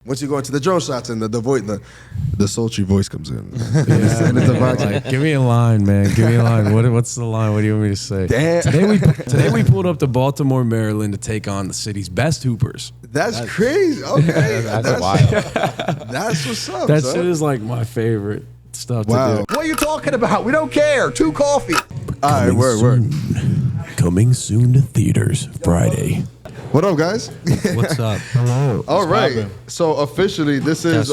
Once you go into the drone shots and the sultry voice comes in. Yeah, and like, give me a line, man. Give me a line. What's the line? What do you want me to say? Damn. Today we pulled up to Baltimore, Maryland to take on the city's best hoopers. That's crazy. Okay. That's wild. That's what's up, That son. shit is like my favorite stuff to Wow. do. What are you talking about? We don't care. 2 coffee. All right, word. Coming soon to theaters Friday. What up, guys? What's up? Hello. All right. So officially, this is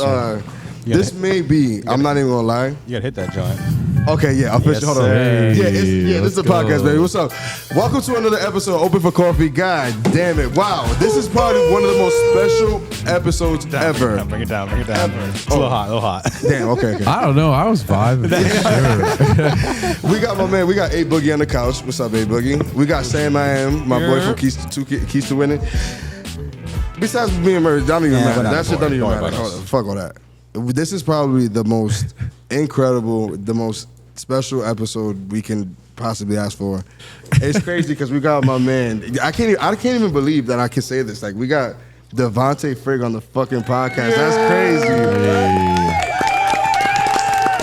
this may be. I'm not even gonna lie. You gotta hit that joint. Okay, yeah, officially. Hold on. sir. Yeah, this is the Let's podcast, go. baby. What's up? Welcome to another episode of Open for Coffee. God damn it! Wow, this is probably one of the most special episodes ever. Bring it down. It's a little hot. Damn. Okay. I don't know. I was vibing. for sure. We got my man. We got A Boogie on the couch. What's up, A Boogie? We got Sam I Am, my boy from Keys to Winning. Besides me and Murray, don't even matter. That shit don't even matter. Fuck all that. This is probably the most incredible, the most special episode we can possibly ask for. It's crazy because we got my man. I can't even believe that I can say this. Like, we got D'vontay Friga on the fucking podcast. That's crazy.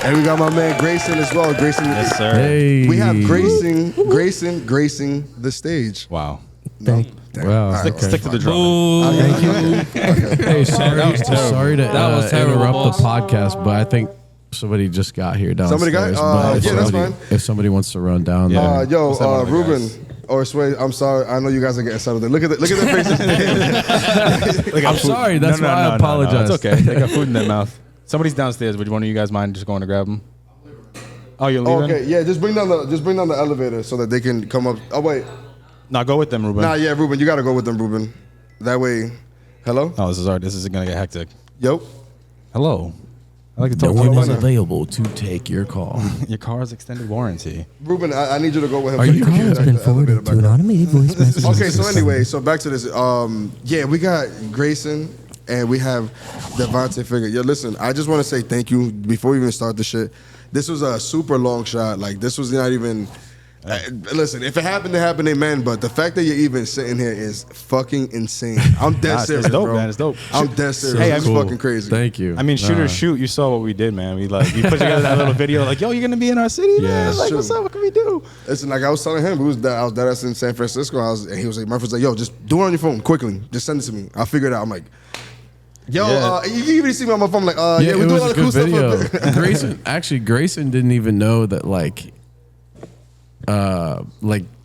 And we got my man Grayson as well. Grayson. Yes, sir. Hey. We have Grayson gracing the stage. Wow. No? Wow. Stick to the drum. Thank you. Hey, sorry to That was terrible, interrupt boss. the podcast, but I think somebody just got here downstairs. Somebody got? but if Yeah, that's fine. If somebody wants to run down Yeah. there. What's up, one of the Ruben guys? or Sway, I'm sorry. I know you guys are getting settled in. Look at their faces. I'm sorry. That's why I apologize. It's okay. They got food in their mouth. Somebody's downstairs. Would one of you guys mind just going to grab them? Oh, you're leaving? Okay, yeah, just bring down the elevator so that they can come up. Oh wait, No, go with them, Ruben. yeah, Ruben, you gotta go with them, Ruben. That way, hello, Oh, this is gonna get hectic. yo, Hello. I like to No talk to one is you. available to take your call. Your car's extended warranty. Ruben, I need you to go with him. Are so you can okay? get It's the been elevator forwarded back to an up. automated voice message. Okay, so anyway, so back to this. Yeah, we got Grayson and we have D'vontay Friga. Yo, listen, I just want to say thank you before we even start the shit. This was a super long shot. Like, this was not even. Listen, if it happened, amen. But the fact that you're even sitting here is fucking insane. I'm dead serious, it's dope, bro. man. It's dope. I'm dead serious. Hey, It's I'm fucking crazy. Thank you. I mean, shoot or shoot. You saw what we did, man. We put together that little video. Like, yo, you're gonna be in our city, man. that's Like, true. what's up? What can we do? Listen, like I was telling him, I was dead ass in San Francisco. And he was like, Murphy's like, yo, just do it on your phone quickly. Just send it to me. I'll figure it out. I'm like, yo, Yeah. you even see me on my phone. I'm like, yeah, we it do was all a the cool good stuff. video. Grayson didn't even know that like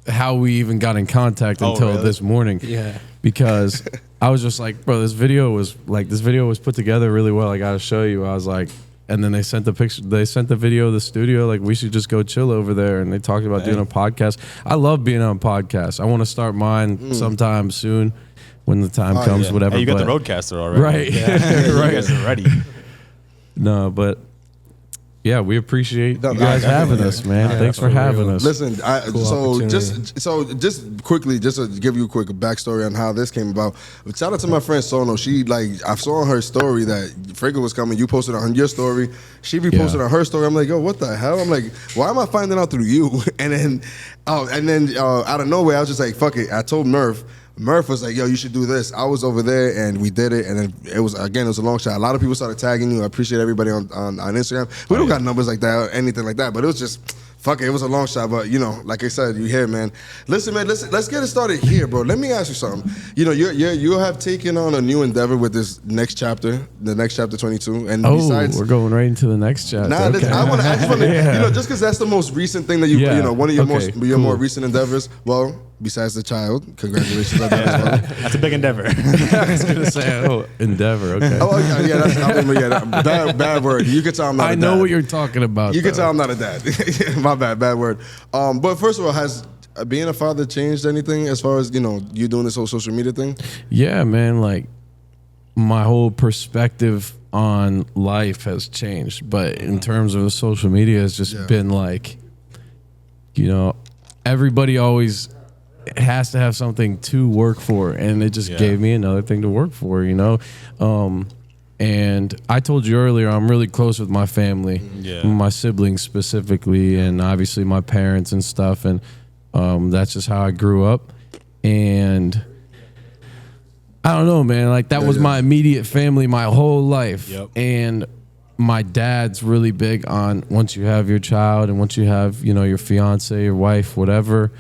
how we even got in contact until really? this morning. Yeah. Because I was just like, bro, this video was put together really well. I gotta show you. I was like, and then they sent the picture. They sent the video of the studio. Like, we should just go chill over there. And they talked about doing a podcast. I love being on podcasts. I want to start mine sometime soon, when the time comes. yeah. Whatever. Hey, you got but- the Roadcaster already. Right. You guys are ready. No, but yeah, we appreciate No, you guys having us, man. Thanks for having us. Listen, so opportunity. just quickly, just to give you a quick backstory on how this came about. Shout out to my friend Sono. She I saw on her story that Friga was coming. You posted on your story. She reposted on her story. I'm like, yo, what the hell? I'm like, why am I finding out through you? And then out of nowhere, I was just like, fuck it. I told Murph. Murph was like, yo, you should do this. I was over there and we did it. And then it was a long shot. A lot of people started tagging you. I appreciate everybody on Instagram. We don't got numbers like that or anything like that, but it was just, fuck it. It was a long shot. But, like I said, you here, man. Listen, man, let's get it started here, bro. Let me ask you something. You have taken on a new endeavor with this next chapter, the next chapter 22. And besides, we're going right into the next chapter. Nah, Okay. I just want to, just because that's the most recent thing that you, one of your more recent endeavors. Well, besides the child, congratulations on that as well. That's a big endeavor. I was gonna say, endeavor. Okay. Oh yeah, bad word. You can tell I'm not. I a know dad. what you're talking about. You can though. tell I'm not a dad. My bad word. But first of all, has being a father changed anything as far as you doing this whole social media thing? Yeah, man. Like, my whole perspective on life has changed, but in terms of the social media, it's just been like, everybody always has to have something to work for, and it just gave me another thing to work for, and I told you earlier, I'm really close with my family, my siblings specifically, and obviously my parents and stuff, and that's just how I grew up. And I don't know, man. Like that was my immediate family my whole life. Yep. And my dad's really big on once you have your child and once you have, you know, your fiance, your wife, whatever,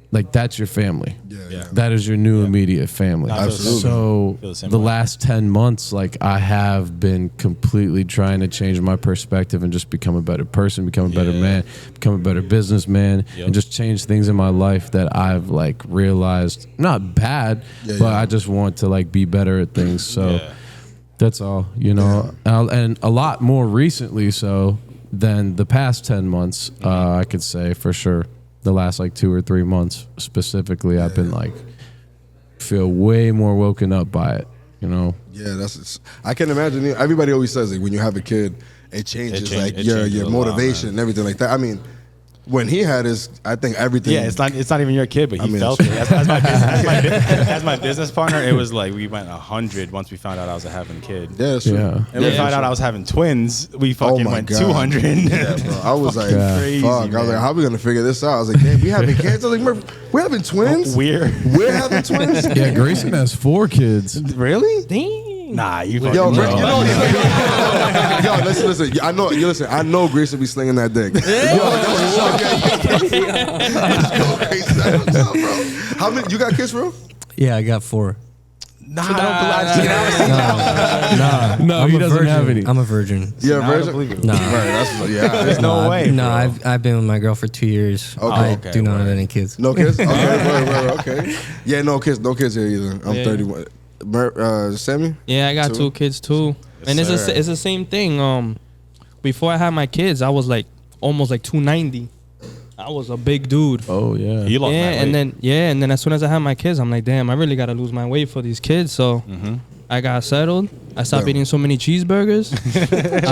like that's your family. Yeah. That is your new immediate family. Absolutely. So Feel the same the way. last 10 months, like I have been completely trying to change my perspective and just become a better person, become a better man, become a better businessman, and just change things in my life that I've like realized, not bad, but I just want to like be better at things. So that's all, you know, and a lot more recently so than the past 10 months, I could say for sure. The last like 2 or 3 months specifically, I've been like feel way more woken up by it, you know. Yeah, I can imagine. Everybody always says like when you have a kid, it changes your motivation and everything like that. I mean, when he had his, I think everything. Yeah, it's not even your kid, but he felt it. As my business partner, it was like we went 100 once we found out I was having a kid. Yeah, that's true. Yeah. And we found out I was having twins. We fucking went 200. Yeah, bro. I was like, crazy, fuck. I was like, how are we gonna figure this out? I was like, damn, we having kids? I was like, Murph, we're having twins? We're having twins? Yeah, Grayson has 4 kids. really? Dang. Nah, you fucking Yo, no. yo, listen. I know Grayson be slinging that dick. Let's go, bro. How many? You got kids, bro? Yeah, I got 4. Nah, I don't believe No, he doesn't have any. I'm a virgin. Yeah, I don't virgin. believe it. Nah. Right, There's no way. No, bro. I've been with my girl for 2 years. I do not have any kids. No kids? Okay, okay. Yeah, no kids here either. I'm 31. Sammy? Yeah, I got 2 kids too, and it's the same thing. Before I had my kids, I was like almost like 290. I was a big dude. Oh yeah. You lost Yeah, my weight. and then as soon as I had my kids, I'm like, damn, I really gotta lose my weight for these kids. So I got settled. I stopped eating so many cheeseburgers. I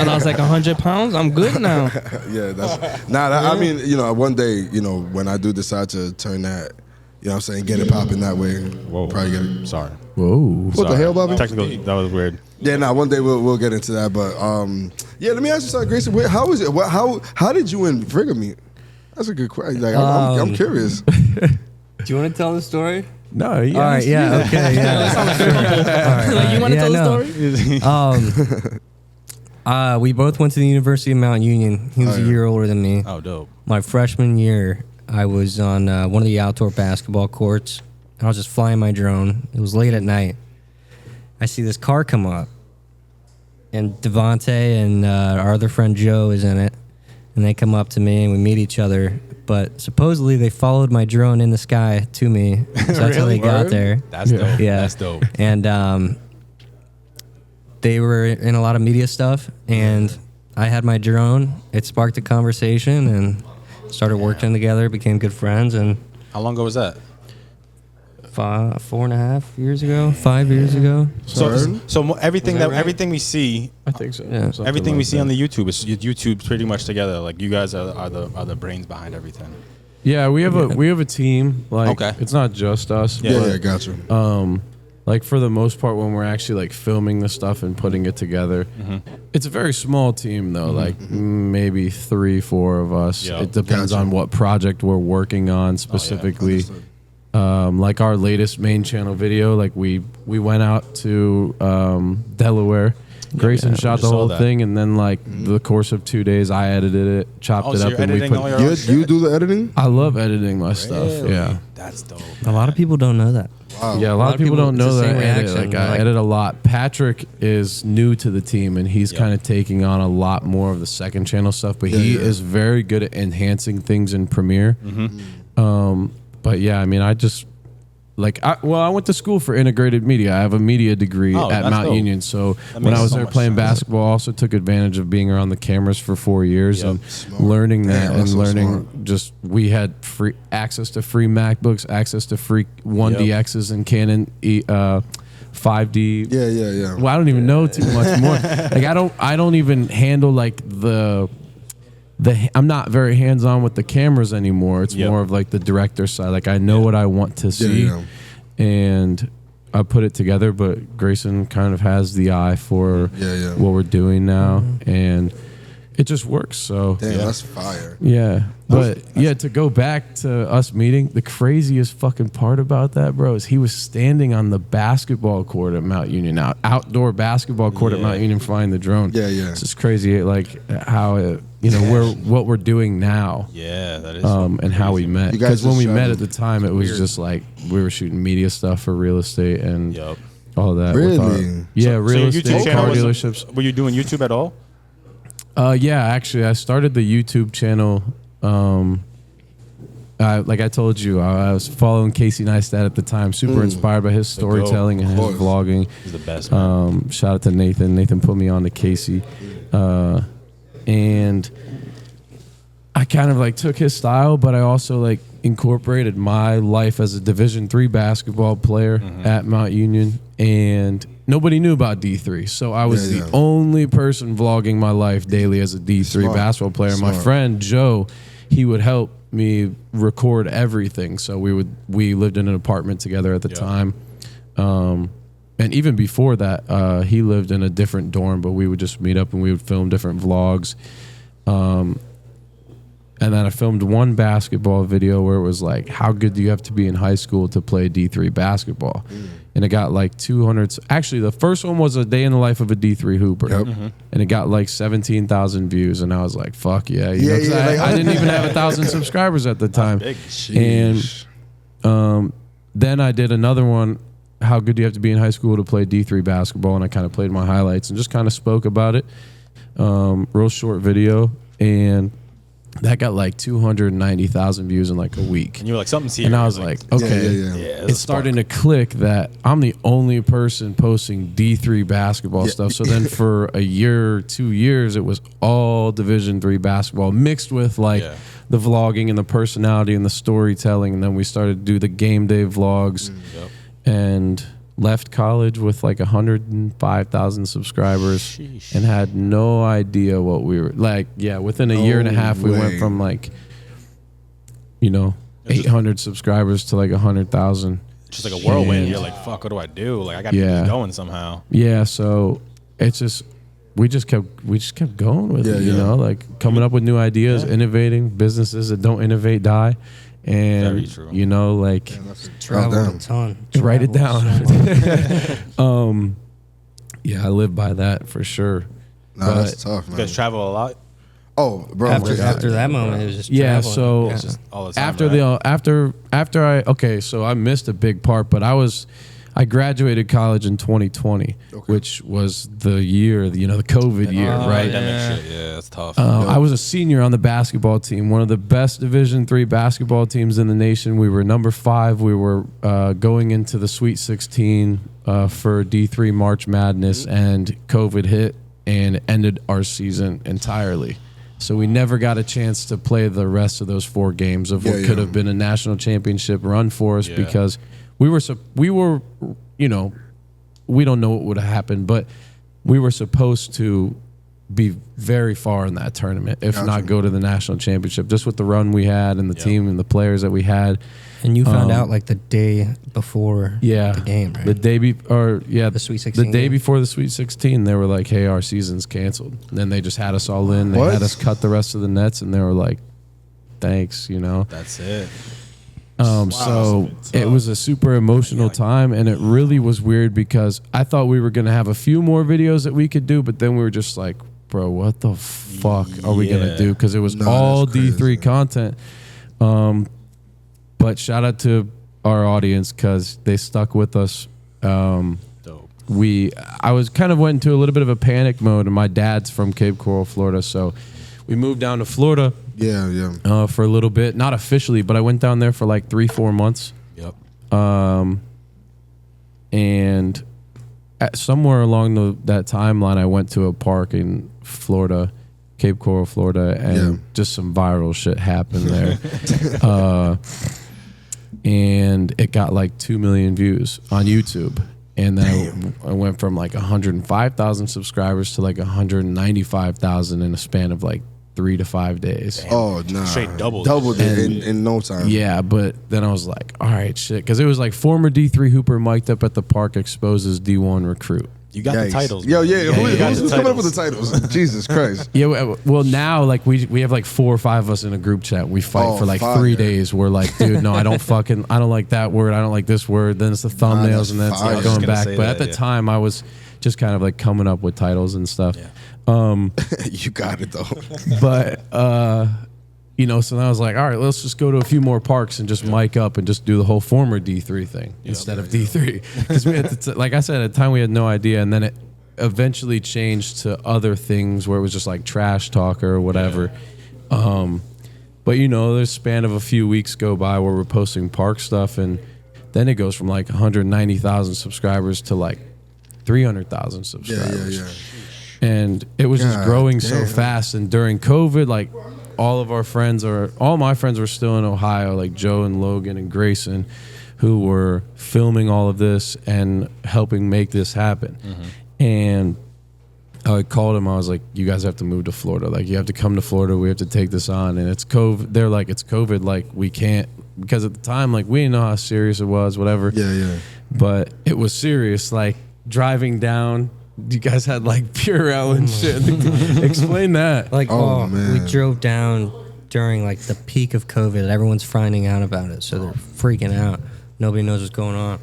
lost like 100 pounds. I'm good now. Yeah, I mean, you know, one day, you know, when I do decide to turn that, you know what I'm saying, get it popping that way. Whoa. Probably get it. Sorry. Whoa. What the hell, Bobby? Technical. That was weird. Yeah, one day we'll get into that. But yeah, let me ask you something, Grayson. How was it? How did you and Friga meet? That's a good question. Like, I'm curious. Do you want to tell the story? No, All right, yeah, okay, yeah. Like, you want to tell the story? We both went to the University of Mount Union. He was a year older than me. Oh, dope. My freshman year, I was on one of the outdoor basketball courts. I was just flying my drone. It was late at night. I see this car come up, and D'vontay and our other friend Joe is in it. And they come up to me, and we meet each other. But supposedly they followed my drone in the sky to me. So that's how they got there. That's dope. Yeah. That's dope. And they were in a lot of media stuff, and I had my drone. It sparked a conversation, and started working together, became good friends. And How long ago was that? 4.5 years ago, 5 years ago. So everything we see, I think so. Yeah. Something everything we like see that. on the YouTube's pretty much together. Like you guys are the brains behind everything. Yeah, we have a team. Like Okay. it's not just us. Yeah, gotcha. Like for the most part, when we're actually like filming the stuff and putting it together, it's a very small team though. Like maybe 3-4 of us. Yeah. It depends Gotcha. on what project we're working on specifically. Like our latest main channel video, like we went out to Delaware. Grayson shot the saw whole that. thing, and then like the course of 2 days, I edited it, chopped Oh, it so up, you're and we editing all put. your own shit? You do the editing? I love editing my stuff. Yeah. That's dope. A lot of people don't know that. Wow. Yeah, a lot of people don't it's know the that I same edit. reaction, Like I like- edit a lot. Patrick is new to the team, and he's kind of taking on a lot more of the second channel stuff. But he is very good at enhancing things in Premiere. But yeah, I mean, I just I went to school for integrated media. I have a media degree at that's Mount dope. Union. So when makes I was so there much playing sense. basketball, I also took advantage of being around the cameras for 4 years and Smart. learning that Damn, and that's so learning smart. just we had free access to free MacBooks, access to free 1DXs and Canon 5D. Yeah. Well, I don't even know too much more. Like I don't even handle like the I'm not very hands on with the cameras anymore. It's more of like the director side. Like I know what I want to see, and I put it together. But Grayson kind of has the eye for what we're doing now, and it just works. So Damn, that's fire. yeah, but yeah, to go back to us meeting, the craziest fucking part about that, bro, is he was standing on the basketball court at Mount Union, outdoor basketball court at Mount Union, flying the drone. Yeah, yeah. It's just crazy, like how it, what we're doing now. Yeah, that is. And how we met. You guys Because when we just met traveled. at the time, it was just like we were shooting media stuff for real estate and all that. Really? Real your estate, YouTube channel car was- dealerships. Were you doing YouTube at all? Yeah, actually, I started the YouTube channel. Like I told you, I was following Casey Neistat at the time. Super inspired by his storytelling and his course. vlogging. He's the best, man. Shout out to Nathan. Nathan put me on to Casey, and I kind of like took his style, but I also like incorporated my life as a Division III basketball player at Mount Union, and nobody knew about D3, so I was the only person vlogging my life daily as a D3 basketball player. My friend Joe, he would help me record everything. So we lived in an apartment together at the time, and even before that, he lived in a different dorm, but we would just meet up and we would film different vlogs. And then I filmed one basketball video where it was like, how good do you have to be in high school to play D3 basketball? And it got like 200. Actually, the first one was a day in the life of a D3 hooper. And it got like 17,000 views. And I was like, fuck yeah. You know, 'cause I didn't even have 1,000 subscribers at the time. And then I did another one, how good do you have to be in high school to play D3 basketball? And I kind of played my highlights and just kind of spoke about it. Real short video. And that got like 290,000 views in like a week. And you were like, something's here. And I was like, okay, it's starting to click that I'm the only person posting D3 basketball stuff. So then for a year, 2 years, it was all Division III basketball mixed with like the vlogging and the personality and the storytelling. And then we started to do the game day vlogs and left college with like 105,000 subscribers and had no idea what we were like. Yeah, within a year and a half, we went from like, 800 subscribers to like 100,000. Just like a whirlwind. You're like, fuck, what do I do? Like, I got to keep this going somehow. Yeah, so it's just we just kept going with it, you know, like coming up with new ideas, innovating. Businesses that don't innovate die. And you know, like Travel a ton. Write it down. Yeah, I live by that for sure. Nah, that's tough, man. You guys travel a lot? Oh, bro. After that moment, it was just yeah. traveling. So It's just all the time, after I missed a big part, but I graduated college in 2020, which was the year, the COVID year, right? Pandemic shit. Yeah, that's tough. I was a senior on the basketball team, one of the best Division III basketball teams in the nation. We were number 5. We were going into the Sweet 16 for D3 March Madness, and COVID hit and ended our season entirely. So we never got a chance to play the rest of those 4 games of what could have been a national championship run for us because we were, we don't know what would have happened, but we were supposed to be very far in that tournament, if not go to the national championship, just with the run we had and the team and the players that we had. And you found out like the day before the game, right? The day the Sweet 16 the day game? before the Sweet 16, they were like, "Hey, our season's canceled." And then they just had us all in. They had us cut the rest of the nets, and they were like, "Thanks," That's it. So it was a super emotional time, and it really was weird because I thought we were gonna have a few more videos that we could do, but then we were just like, "Bro, what the fuck are we gonna do?" Because it was all D3 content. But shout out to our audience because they stuck with us. Dope. I was kind of went into a little bit of a panic mode, and my dad's from Cape Coral, Florida, so we moved down to Florida. For a little bit, not officially, but I went down there for like 3-4 months. And somewhere along that timeline, I went to a park in Florida, Cape Coral, Florida, and just some viral shit happened there. And it got like 2 million views on YouTube. And then I went from like 105,000 subscribers to like 195,000 in a span of like 3 to 5 days. Oh, nah. Straight doubled it in no time. Yeah, but then I was like, all right, shit. Because it was like former D3 hooper mic'd up at the park exposes D1 recruit. You got the titles. Yo, man. yeah. Who's coming up with the titles? Jesus Christ. Yeah, well now like we have like 4 or 5 of us in a group chat. We fight for like 3 days. We're like, dude, no, I don't like that word. I don't like this word. Then it's the thumbnails and then it's like going back. But at the time I was just kind of like coming up with titles and stuff. Yeah. You got it though. But you know, so then I was like, all right, let's just go to a few more parks and just mic up and just do the whole former D3 thing instead of D3. Because we had like I said, at the time we had no idea, and then it eventually changed to other things where it was just like trash talk or whatever. But you know, there's a span of a few weeks go by where we're posting park stuff, and then it goes from like 190,000 subscribers to like 300,000 subscribers. Yeah. And it was just growing so fast. And during COVID, like all my friends were still in Ohio, like Joe and Logan and Grayson, who were filming all of this and helping make this happen. And I called him. I was like, you guys have to move to Florida. Like, you have to come to Florida. We have to take this on. And it's COVID. They're like, it's COVID. Like, we can't. Because at the time, like, we didn't know how serious it was, whatever. Yeah. But it was serious. Like, driving down, you guys had, like, Purell and shit. Explain that. Like, man. We drove down during, like, the peak of COVID. Everyone's finding out about it. So they're freaking out. Nobody knows what's going on.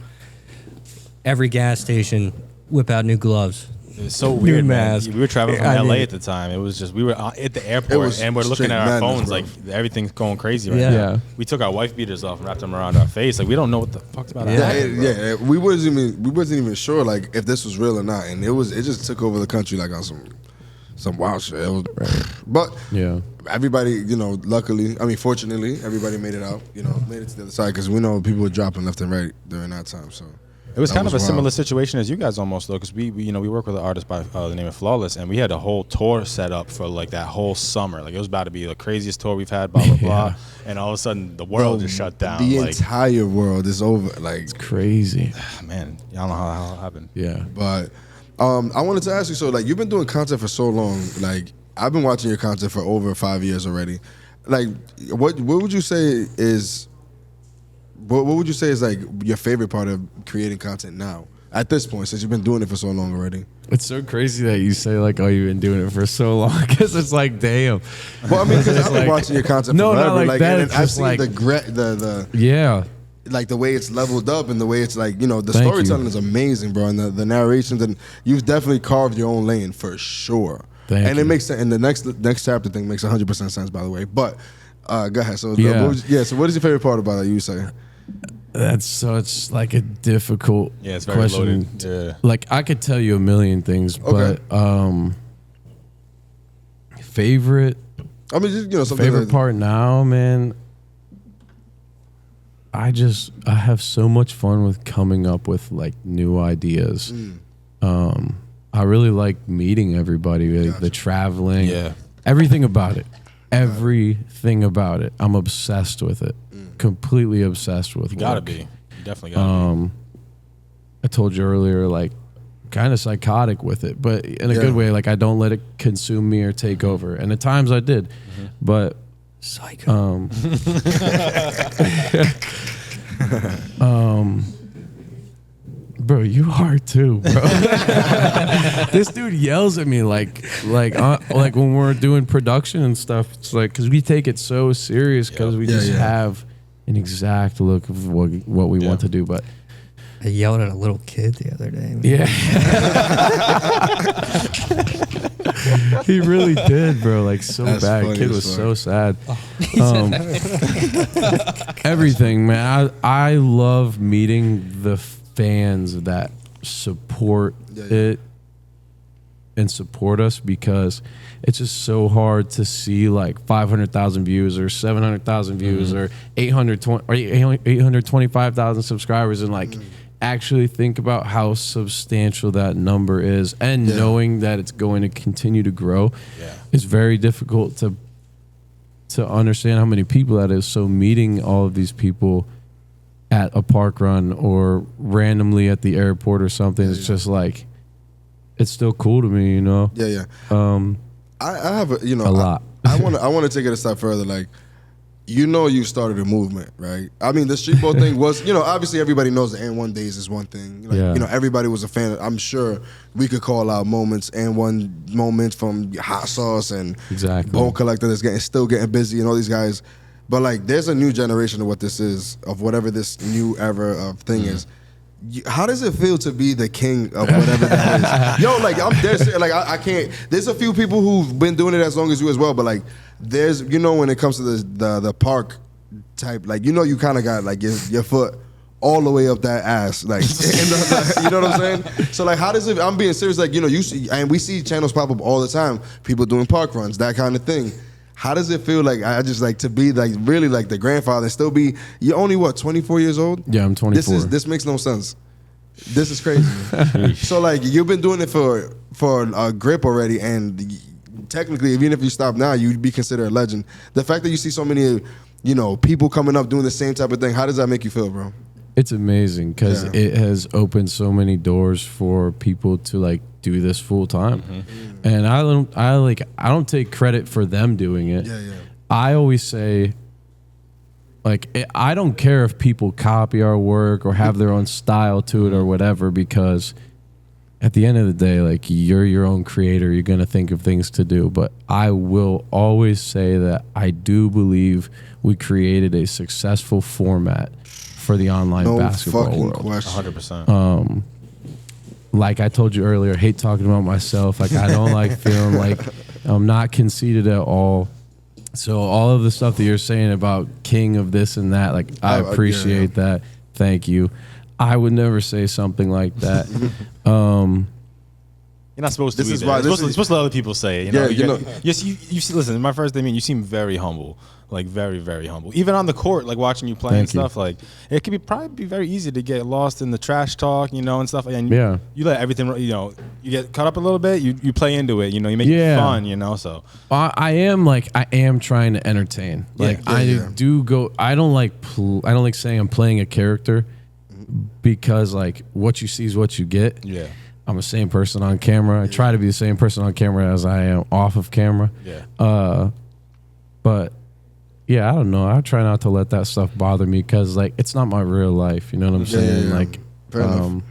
Every gas station, whip out new gloves. It was so weird, man. We were traveling from LA at the time. It was just, we were at the airport and we're looking at our phones, like everything's going crazy right now. We took our wife beaters off and wrapped them around our face. Like, we don't know what the fuck's about to happen. Yeah. We wasn't even sure like if this was real or not, and it just took over the country like on some wild shit. It was, but everybody, you know, fortunately, everybody made it out. You know, made it to the other side because we know people were dropping left and right during that time. So. It was kind of a similar situation as you guys almost, though, because we work with an artist by the name of Flawless, and we had a whole tour set up for like that whole summer. Like, it was about to be the craziest tour we've had, blah blah blah, and all of a sudden the world just shut down. The entire world is over. Like, it's crazy, man. Y'all know how it happened. Yeah, but I wanted to ask you. So, like, you've been doing content for so long. Like, I've been watching your content for over 5 years already. Like, what would you say is? What would you say is like your favorite part of creating content now at this point, since you've been doing it for so long already? It's so crazy that you say like, "Oh, you've been doing it for so long," because it's like, damn. Well, I mean, because I've been watching your content forever. Not like that. And I've seen like the like the way it's leveled up and the way it's like, you know, the storytelling is amazing, bro, and the narrations, and you've definitely carved your own lane for sure. It makes sense. And the next chapter thing makes 100% sense, by the way. But go ahead. So so what is your favorite part about it? You say. That's such like a difficult it's very question. Loaded. Yeah. Like, I could tell you a million things, but favorite. I mean, just, you know, favorite part now, man. I have so much fun with coming up with like new ideas. I really like meeting everybody, the traveling, everything about it. Everything about it. I'm obsessed with it. Completely obsessed with it. You gotta be. You definitely gotta be. I told you earlier, like, kind of psychotic with it, but in a good way. Like, I don't let it consume me or take over. And at times I did. But psycho. Bro, you are too, bro. This dude yells at me like when we're doing production and stuff. It's like, because we take it so serious because we just have an exact look of what we want to do. But I yelled at a little kid the other day. Yeah. He really did, bro. Like, so That's bad. Kid was so sad. Everything, man. I love meeting the fans that support it and support us, because it's just so hard to see like 500,000 views or 700,000 views or 825,000 subscribers and like actually think about how substantial that number is, and knowing that it's going to continue to grow is very difficult to understand how many people that is. So meeting all of these people at a park run or randomly at the airport or something, it's just like, it's still cool to me, you know? I have a, you know, a lot. I want to take it a step further. Like, you know you started a movement, right? I mean, the street ball thing was, you know, obviously everybody knows the N1 days is one thing. Like, Yeah. You know, everybody was a fan. I'm sure we could call out moments, N1 moments from Hot Sauce and Exactly. Bone Collector that's still getting busy and all these guys. But like, there's a new generation of what this is, of whatever this new era of thing is. How does it feel to be the king of whatever that is? Yo, like I'm there, like I can't. There's a few people who've been doing it as long as you as well, but like there's, you know, when it comes to the park type, like, you know, you kind of got like your foot all the way up that ass, like you know what I'm saying? So like, how does it? I'm being serious, like, you know, you see, and we see channels pop up all the time, people doing park runs, that kind of thing. How does it feel like, I just like to be like really like the grandfather and still be, you're only what, 24 years old? Yeah, I'm 24. This makes no sense. This is crazy. So like, you've been doing it for a grip already, and technically, even if you stop now, you'd be considered a legend. The fact that you see so many, you know, people coming up doing the same type of thing, how does that make you feel, bro? It's amazing because Yeah. it has opened so many doors for people to like do this full time, and I don't take credit for them doing it. Yeah. I always say, like, I don't care if people copy our work or have their own style to it or whatever, because at the end of the day, like, you're your own creator. You're gonna think of things to do. But I will always say that I do believe we created a successful format for the online No basketball fucking world. question. 100%. Like I told you earlier, I hate talking about myself. Like, I don't like feeling like I'm not conceited at all. So all of the stuff that you're saying about king of this and that, like, I appreciate that. Thank you. I would never say something like that. You're not supposed to. This is either. why- You're this supposed to let other people say it. You know, Yeah, you know- Yes, you see. Listen, my first day, I mean, you seem very humble, like very, very humble. Even on the court, like watching you play and Thank you. stuff, like it could probably be very easy to get lost in the trash talk, you know, and stuff. And Yeah. you let everything, you know, you get caught up a little bit. You play into it, you know, you make it Yeah. fun, you know. So I am trying to entertain. Like, Yeah. do go. I don't like saying I'm playing a character, because like what you see is what you get. yeah, I'm the same person on camera. I try to be the same person on camera as I am off of camera. yeah. But yeah, I don't know. I try not to let that stuff bother me, because like it's not my real life. You know what I'm saying? yeah. Like, Fair enough.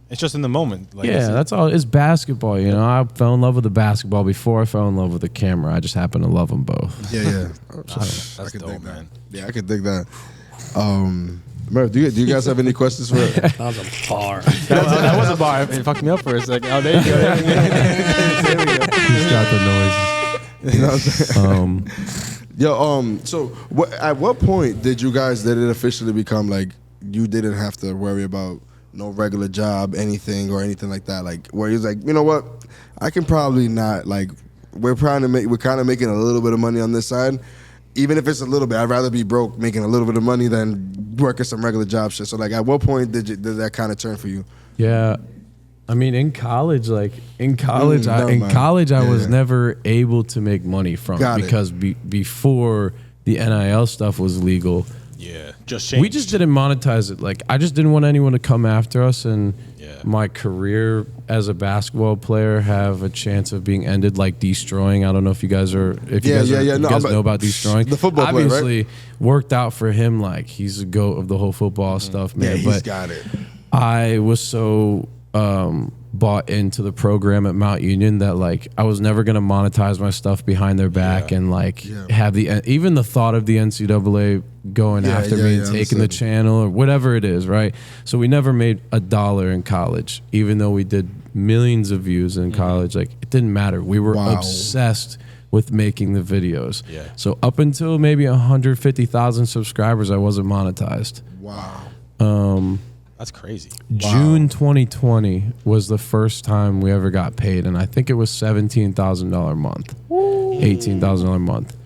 It's just in the moment. Like, yeah, that's all. It's basketball. You know, I fell in love with the basketball before I fell in love with the camera. I just happen to love them both. Yeah. that's I could dope, dig that. man. Yeah, I could dig that. Murph, do you guys have any questions for? That was a bar. that was a bar. It fucked me up for a second. Oh, there you go. He's got the noises. You know what I'm saying? Yo, so at what point did it officially become like you didn't have to worry about no regular job, anything like that? Like, where he's like, you know what, I can probably not, like, we're kind of making a little bit of money on this side. Even if it's a little bit, I'd rather be broke making a little bit of money than working some regular job shit. So like, at what point did that kind of turn for you? Yeah. I mean, in college, I Yeah, was yeah. never able to make money from Got it, it. because before the NIL stuff was legal, Yeah, just changed. we just didn't monetize it. Like, I just didn't want anyone to come after us, and Yeah. my career as a basketball player have a chance of being ended, like destroying. I don't know if you guys are, if you Yeah, guys, yeah, are, yeah. you No, guys but know about destroying. the football player, right? obviously worked out for him. Like, he's the GOAT of the whole football stuff, man. Yeah, he's but got it. I was so bought into the program at Mount Union that like I was never gonna monetize my stuff behind their back, and like have even the thought of the NCAA going after me and taking the channel or whatever it is, right? So we never made $1 in college, even though we did millions of views in college. Like, it didn't matter. We were obsessed with making the videos. Yeah. So up until maybe 150,000 subscribers, I wasn't monetized. Wow. That's crazy. June 2020 was the first time we ever got paid, and I think it was $17,000 a month, $18,000 a month.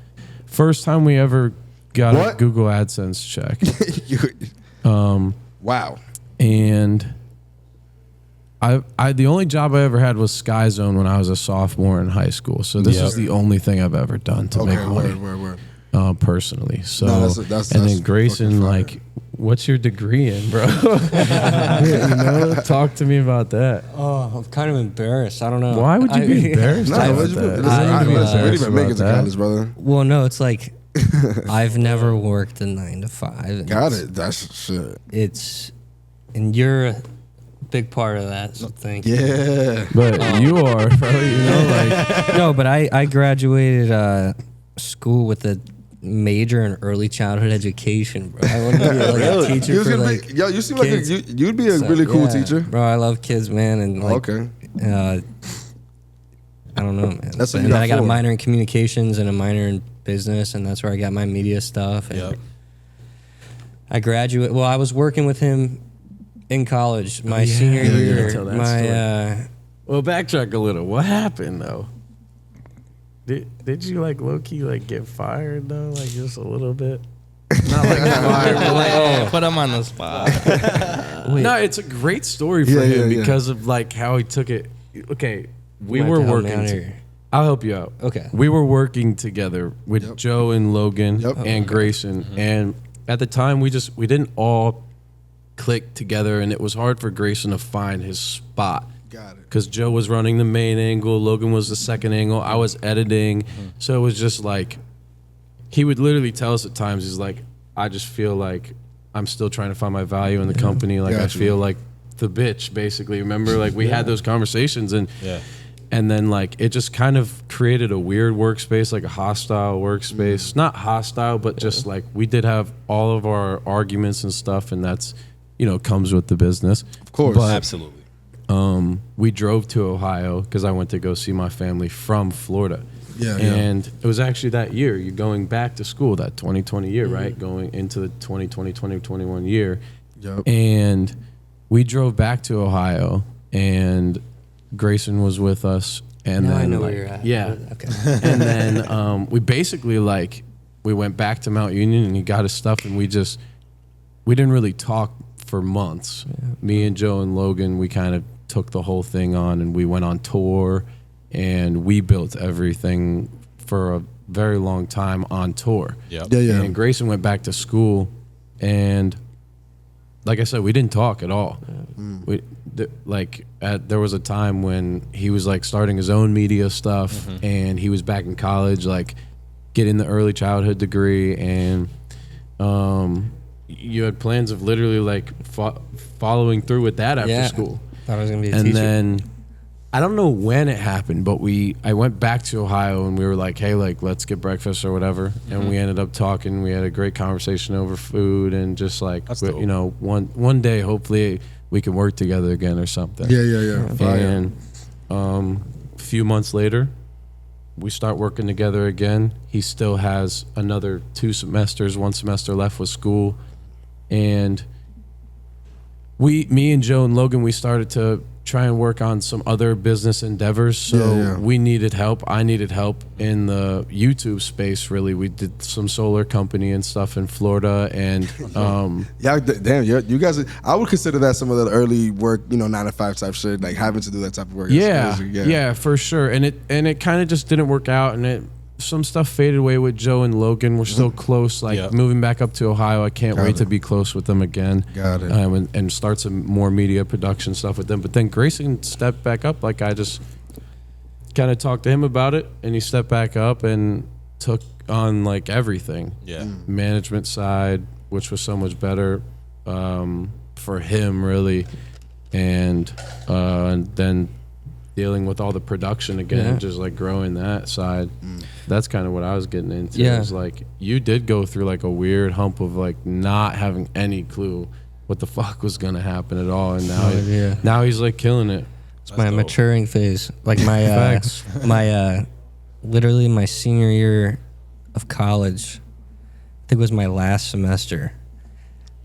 First time we ever got a Google AdSense check. Wow. And I the only job I ever had was Sky Zone when I was a sophomore in high school. So this is the only thing I've ever done to make money. Word. Personally. So No, that's and then fucking Grayson, fire. like, what's your degree in, bro? You know, talk to me about that. Oh, I'm kind of embarrassed. I don't know. Why would you be embarrassed No, about what'd you that? put? Listen, I would be listen, we embarrassed didn't even make it about to that. college, brother. Well, no, it's like I've never worked a 9 to 5. Got it. That's shit. And you're a big part of that. So thank you. Yeah. But you are, bro. You know, like No, but I graduated school with a major in early childhood education, bro. I want to be like a teacher You was for gonna like be, yo, you seem kids. like you'd be a So, really cool yeah, teacher. bro. I love kids, man, and like, Okay. I don't know, man. That's what And you then got I got a for. minor in communications and a minor in business, and that's where I got my media stuff. And Yep. I graduate. Well, I was working with him in college, my senior yeah, year. tell that My well, backtrack a little. What happened though? Did you like low key like get fired though? Like just a little bit. Not like fired, but like Yeah, put him on the spot. no, it's a great story for Yeah, him yeah. because of like how he took it. Okay, we might were have to help me working. out here. I'll help you out. Okay. We were working together with Joe and Logan Yep. and Grayson, and at the time we didn't all click together, and it was hard for Grayson to find his spot. Got it. Because Joe was running the main angle, Logan was the second angle, I was editing, so it was just like he would literally tell us at times, he's like, I just feel like I'm still trying to find my value in the company. Like Gotcha. I feel like the bitch, basically. Remember, like we had those conversations, and then like it just kind of created a weird workspace, like a hostile workspace. Not hostile, but just like we did have all of our arguments and stuff, and that's comes with the business. Of course. But, Absolutely. we drove to Ohio because I went to go see my family from Florida. Yeah, yeah. And it was actually that year, you're going back to school, that 2020 year, right? Going into the 2020, 2021 year. Yep. And we drove back to Ohio, and Grayson was with us. And Now then I know like, where you're at. Yeah. Okay. And then we basically we went back to Mount Union, and he got his stuff, and we didn't really talk for months. Yeah. Me and Joe and Logan, we kind of took the whole thing on, and we went on tour, and we built everything for a very long time on tour. Yep. Yeah, yeah. And Grayson went back to school, and like I said, we didn't talk at all. There was a time when he was like starting his own media stuff, and he was back in college, like getting the early childhood degree, and you had plans of literally like following through with that after school. Thought I was gonna be a And teacher. then I don't know when it happened, but I went back to Ohio, and we were like, hey, like let's get breakfast or whatever. And we ended up talking. We had a great conversation over food, and just like That's dope. one day hopefully we can work together again or something. Yeah. Fire. And a few months later, we start working together again. He still has another 2 semesters, 1 semester left with school. And me and Joe and Logan, we started to try and work on some other business endeavors. So we needed help. I needed help in the YouTube space, really. We did some solar company and stuff in Florida. And Yeah, damn, you guys. I would consider that some of the early work, 9 to 5 type shit, like having to do that type of work. That's crazy. yeah, for sure. And it kind of just didn't work out, and some stuff faded away with Joe and Logan. We're still close. Like moving back up to Ohio, I can't wait to be close with them again. Got it. And start some more media production stuff with them. But then Grayson stepped back up. Like I just kind of talked to him about it, and he stepped back up and took on like everything. Yeah. Management side, which was so much better for him, really, and then dealing with all the production again, and just like growing that side. That's kind of what I was getting into. Yeah. It was like you did go through like a weird hump of like not having any clue what the fuck was gonna happen at all, and now he's like killing it. It's my dope. maturing phase. Like my Facts. literally my senior year of college, I think it was my last semester.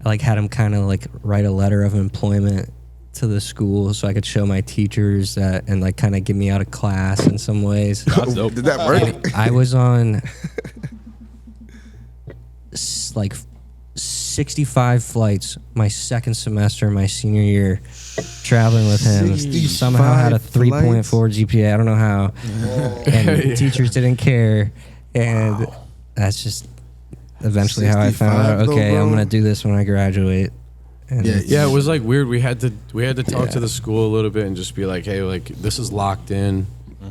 I like had him kind of like write a letter of employment to the school so I could show my teachers that and like kind of get me out of class in some ways. That's dope. Did that work? I was on like 65 flights my second semester, my senior year, traveling with him. 65 Somehow had a 3.4 flights? GPA. I don't know how. And teachers didn't care. And that's just eventually how I found out, 65 though, okay, bro. I'm going to do this when I graduate. And Yeah, it was like weird. We had to talk to the school a little bit and just be like, hey, like this is locked in.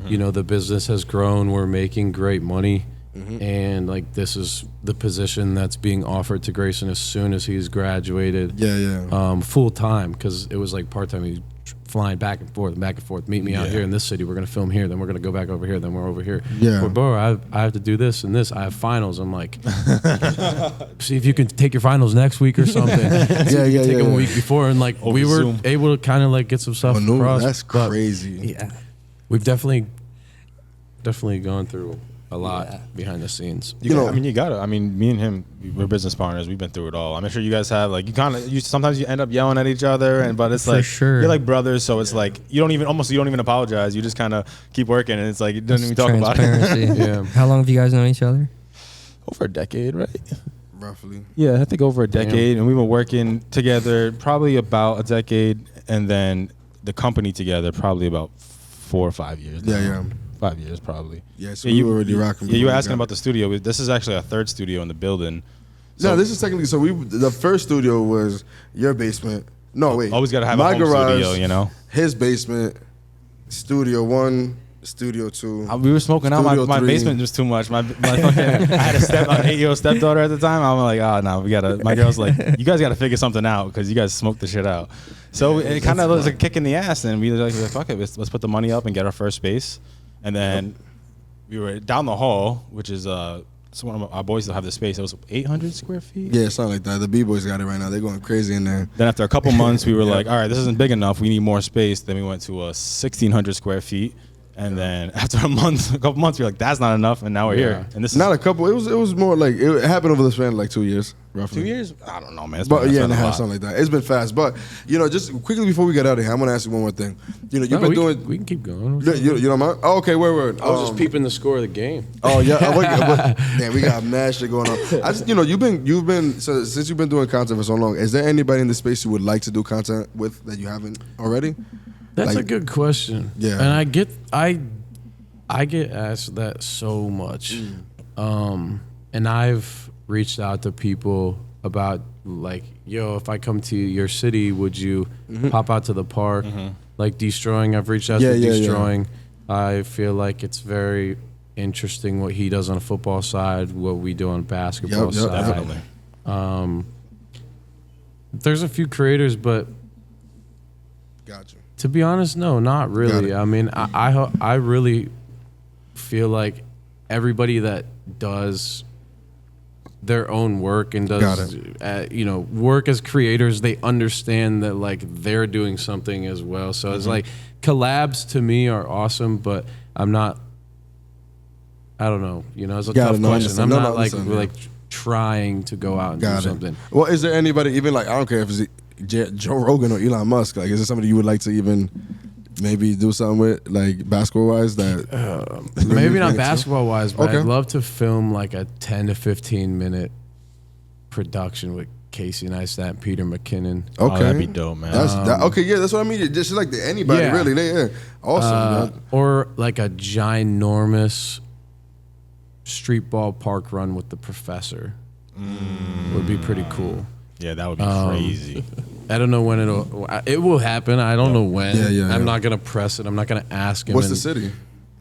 The business has grown. We're making great money, and like this is the position that's being offered to Grayson as soon as he's graduated. Full time, because it was like part time. He's flying back and forth. Meet me out here in this city. We're gonna film here. Then we're gonna go back over here. Then we're over here. But bro, I have to do this and this. I have finals. I'm like, see if you can take your finals next week or something. Take them a week before, and like we were able to kind of like get some stuff across. That's crazy. Yeah, we've definitely gone through a lot behind the scenes. You gotta. I mean, me and him, we're business partners. We've been through it all. I'm sure you guys have. Like, you sometimes you end up yelling at each other, but it's like you're like brothers. So it's like you don't even apologize. You just kind of keep working, and it's like you don't even talk about it. How long have you guys known each other? Over a decade, right? Roughly. Yeah, I think over a decade, and we were working together probably about a decade, and then the company together probably about 4 or 5 years. 5 years probably. Yeah, so you were already rocking. Yeah, you were asking about the studio. This is actually our third studio in the building. So, no, this is technically, the first studio was your basement. No, wait. Always got to have my a home garage, studio, you know? His basement, Studio 1, Studio 2. We were smoking out. My basement was too much. My fucking, I had an 8-year-old stepdaughter at the time. I'm like, oh, no, my girl's like, you guys got to figure something out because you guys smoked the shit out. So it kind of was a kick in the ass, and we were like, fuck it, let's put the money up and get our first space. And then we were down the hall, which is so one of our boys still have the space. It was 800 square feet. Yeah, something like that. The B-boys got it right now. They're going crazy in there. Then after a couple months, we were like, all right, this isn't big enough. We need more space. Then we went to 1,600 square feet. And then after a couple months, we were like, that's not enough. And now we're here. And this not a couple. It was more like it happened over the span of like 2 years, roughly. 2 years? I don't know, man. But yeah, and a half, something like that. It's been fast. But just quickly before we get out of here, I'm gonna ask you one more thing. You've been doing. We can keep going. You don't mind? Oh, okay, word. I was just peeping the score of the game. Oh yeah, damn, we got mad shit going on. I just, you've been so since you've been doing content for so long. Is there anybody in the space you would like to do content with that you haven't already? That's a good question. Yeah, and I get asked that so much, and I've reached out to people about like, yo, if I come to your city, would you pop out to the park? Like Destroying, I've reached out to Destroying. I feel like it's very interesting what he does on the football side, what we do on the basketball side. Definitely. There's a few creators, but gotcha. To be honest, no, not really. I mean, I really feel like everybody that does their own work and does work as creators, they understand that like they're doing something as well. So it's like collabs to me are awesome, but I don't know, it's a tough question. I'm not like trying to go out and do something. Well, is there anybody, even like, I don't care if it's Joe Rogan or Elon Musk, like is there somebody you would like to even maybe do something with, like basketball-wise? That maybe not basketball-wise, but I'd love to film like a 10 to 15-minute production with Casey Neistat and Peter McKinnon. Okay, that'd be dope, man. That's what I mean. Just like anybody, really. Awesome. Or like a ginormous street ball park run with the professor. Would be pretty cool. Yeah, that would be crazy. I don't know when it will happen. I don't know when. I'm not gonna press it. I'm not gonna ask him. What's the city?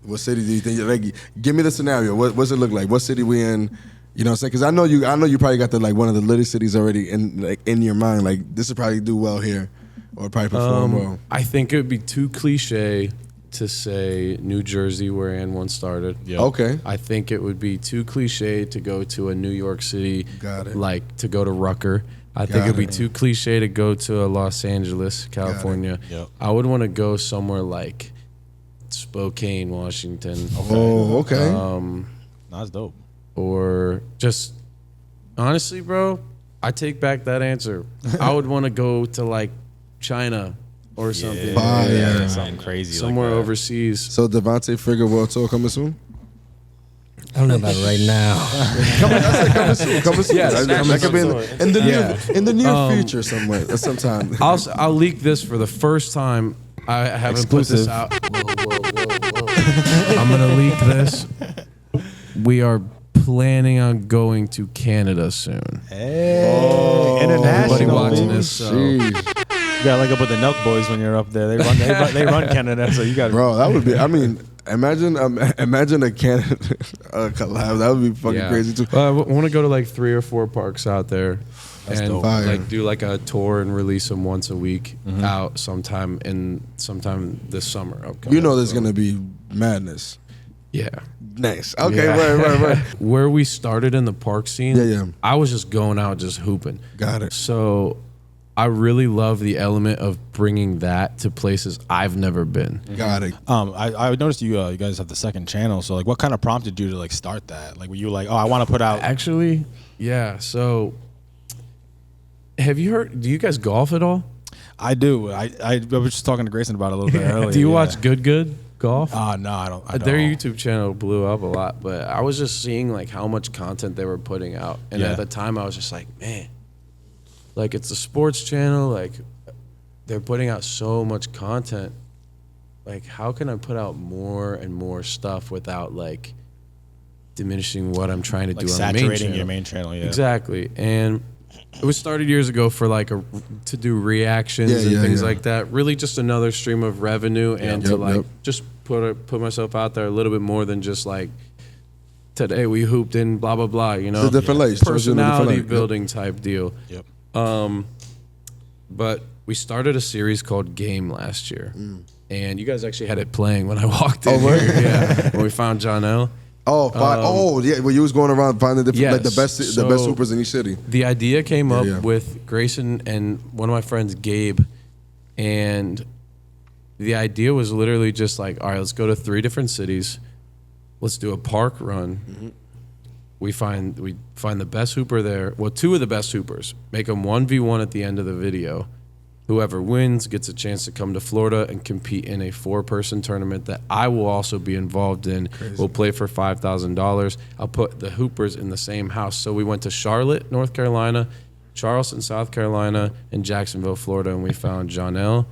What city do you think? Like, give me the scenario. What's it look like? What city we in? You know what I'm saying? Because I know you probably got one of the little cities already in your mind. Like, this would probably do well here, or probably perform well. I think it would be too cliche to say New Jersey, where N1 started. Yep. Okay. I think it would be too cliche to go to a New York City. Got it. Like to go to Rucker. I think it'd be too cliche to go to Los Angeles, California. Yep. I would want to go somewhere like Spokane, Washington. Oh, okay. That's dope. Or just honestly, bro, I take back that answer. I would want to go to like China or something. Something crazy. Somewhere like overseas. So D'vontay Friga World Tour coming soon? I don't know about it right now. Coming soon. Yeah, that could be in the near future somewhere, sometime. I'll leak this for the first time. I haven't put this out. Whoa. I'm gonna leak this. We are planning on going to Canada soon. Hey, international. Everybody watching this. So. You gotta link up with the Nelk boys when you're up there. They run Canada, so you got. Bro, that would be. I mean, imagine a Canada collab. That would be fucking crazy too. I want to go to like 3 or 4 parks out there and dope. like do like a tour and release them once a week out sometime this summer. Upcoming. You know, there's gonna be madness. Yeah. Nice. Okay. Right. Where we started in the park scene, Yeah. I was just going out just hooping. Got it. So I really love the element of bringing that to places I've never been. Got it. I noticed you guys have the second channel. So like, what kind of prompted you to like start that? Like, were you like, oh, I want to put out? Actually, yeah. So, have you heard? Do you guys golf at all? I do. I was just talking to Grayson about it a little bit earlier. Do you watch Good Golf? No, I don't. Their YouTube channel blew up a lot, but I was just seeing like how much content they were putting out, and at the time I was just like, man, like it's a sports channel, like they're putting out so much content. Like, how can I put out more and more stuff without like diminishing what I'm trying to like do on saturating the main channel? your main channel? Yeah, Exactly. And it was started years ago for like to do reactions and things like that. Really, just another stream of revenue and to like just put myself out there a little bit more than just like today we hooped in blah blah blah. You know, It's a different light. personality building type deal. Yep. But we started a series called Game last year, and you guys actually had it playing when I walked in. Oh, here. Yeah, when we found Jonelle. Oh, yeah. Well, you was going around finding different, like the best so hoopers in each city. The idea came up with Grayson and one of my friends, Gabe, and the idea was literally just like, all right, let's go to 3 different cities, let's do a park run. We find the best hooper there. Well, 2 of the best hoopers. Make them 1v1 at the end of the video. Whoever wins gets a chance to come to Florida and compete in a 4-person tournament that I will also be involved in. Crazy. We'll play for $5,000. I'll put the hoopers in the same house. So we went to Charlotte, North Carolina, Charleston, South Carolina, and Jacksonville, Florida, and we found Jonelle,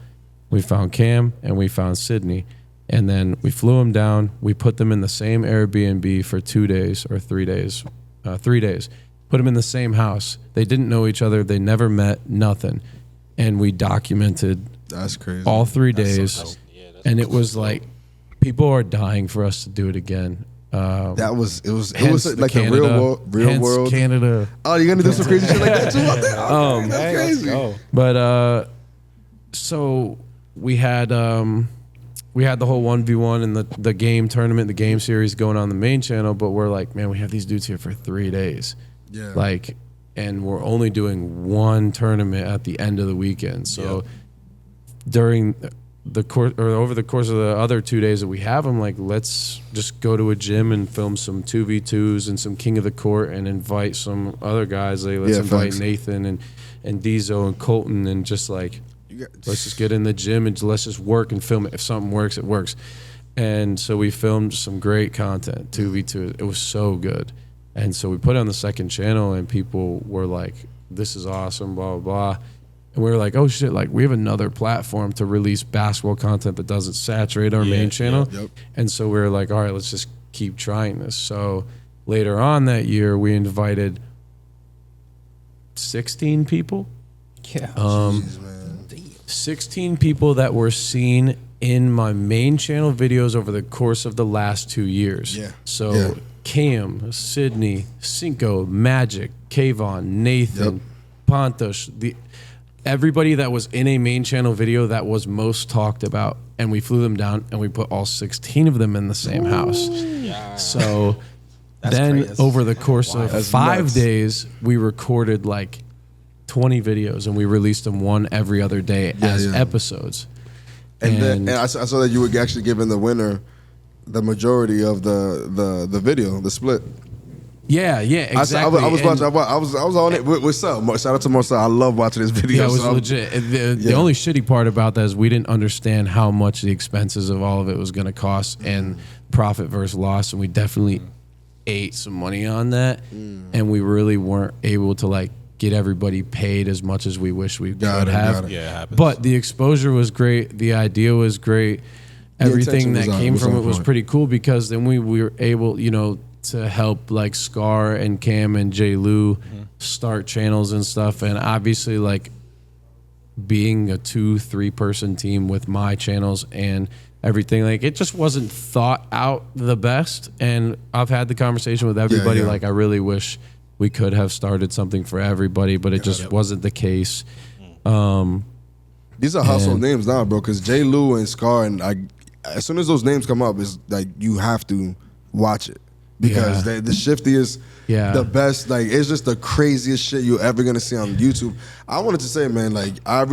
we found Cam, and we found Sydney. And then we flew them down. We put them in the same Airbnb for 2 days or 3 days. 3 days. Put them in the same house. They didn't know each other. They never met, nothing. And we documented That's crazy. all 3 days. And it was like, people are dying for us to do it again. It was like Canada, the real world. Canada. Oh, you're gonna do some crazy shit like that too out there? Okay, that's crazy. But so we had the whole 1v1 and the game tournament, the game series going on the main channel, but we're like, man, we have these dudes here for 3 days. Yeah. Like, and we're only doing 1 tournament at the end of the weekend. So during the course or over the course of the other 2 days that we have them, like, let's just go to a gym and film some 2v2s and some King of the Court and invite some other guys. Like, let's invite Nathan and Dizo and Colton and just like, let's just get in the gym and let's just work and film it. If something works, it works. And so we filmed some great content, 2v2. It was so good. And so we put it on the second channel and people were like, this is awesome, blah, blah, blah. And we were like, oh shit, like we have another platform to release basketball content that doesn't saturate our main channel. And so we were like, all right, let's just keep trying this. So later on that year, we invited 16 people. Yeah. Jeez, man. 16 people that were seen in my main channel videos over the course of the last 2 years. Yeah. So Cam, Sydney, Cinco, Magic, Kayvon, Nathan, Pontos, everybody that was in a main channel video that was most talked about, and we flew them down and we put all 16 of them in the same house. Yeah. So then over the course of 5 days, we recorded like 20 videos and we released them one every other day as episodes. And I saw that you were actually giving the winner the majority of the video, the split. Yeah, exactly. I was watching. I was on it with Sal. Shout out to Marcel. I love watching this video. Yeah, it was legit. The only shitty part about that is we didn't understand how much the expenses of all of it was going to cost and profit versus loss, and we definitely ate some money on that, and we really weren't able to like get everybody paid as much as we wish we could have. Yeah, it happens. But the exposure was great. The idea was great. Everything that came from it was pretty cool because then we were able, to help like Scar and Cam and J. Lou start channels and stuff. And obviously like being a 2-3 person team with my channels and everything. Like it just wasn't thought out the best. And I've had the conversation with everybody. Like I really wish we could have started something for everybody, but it just wasn't the case. These are household names now, bro. Because J. Lou and Scar, and as soon as those names come up, it's like you have to watch it because the shiftiest, the best. Like it's just the craziest shit you're ever gonna see on YouTube. I wanted to say, man, like I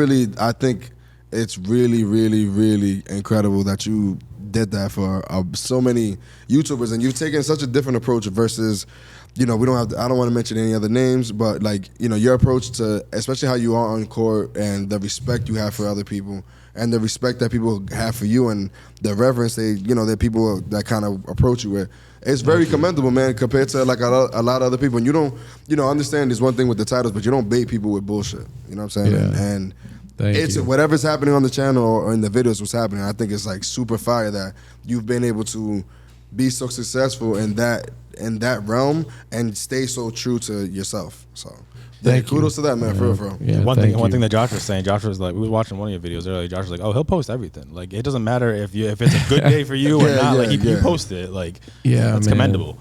think it's really, really, really incredible that you did that for so many YouTubers, and you've taken such a different approach versus. You know, we don't have to, I don't want to mention any other names, but like, you know, your approach to, especially how you are on court and the respect you have for other people and the respect that people have for you and the reverence that people that kind of approach you with. It's very commendable, man, compared to like a lot of other people. And you don't, understand there's one thing with the titles, but you don't bait people with bullshit. You know what I'm saying? Yeah. And Thank you. whatever's happening on the channel or in the videos, what's happening, I think it's like super fire that you've been able to be so successful in that realm and stay so true to yourself. So kudos to that, man, for real. Yeah, one thing that Josh was saying, Josh was like, we was watching one of your videos earlier. Josh was like, oh, he'll post everything. Like it doesn't matter if it's a good day for you or not. Like he posted it. Like it's commendable.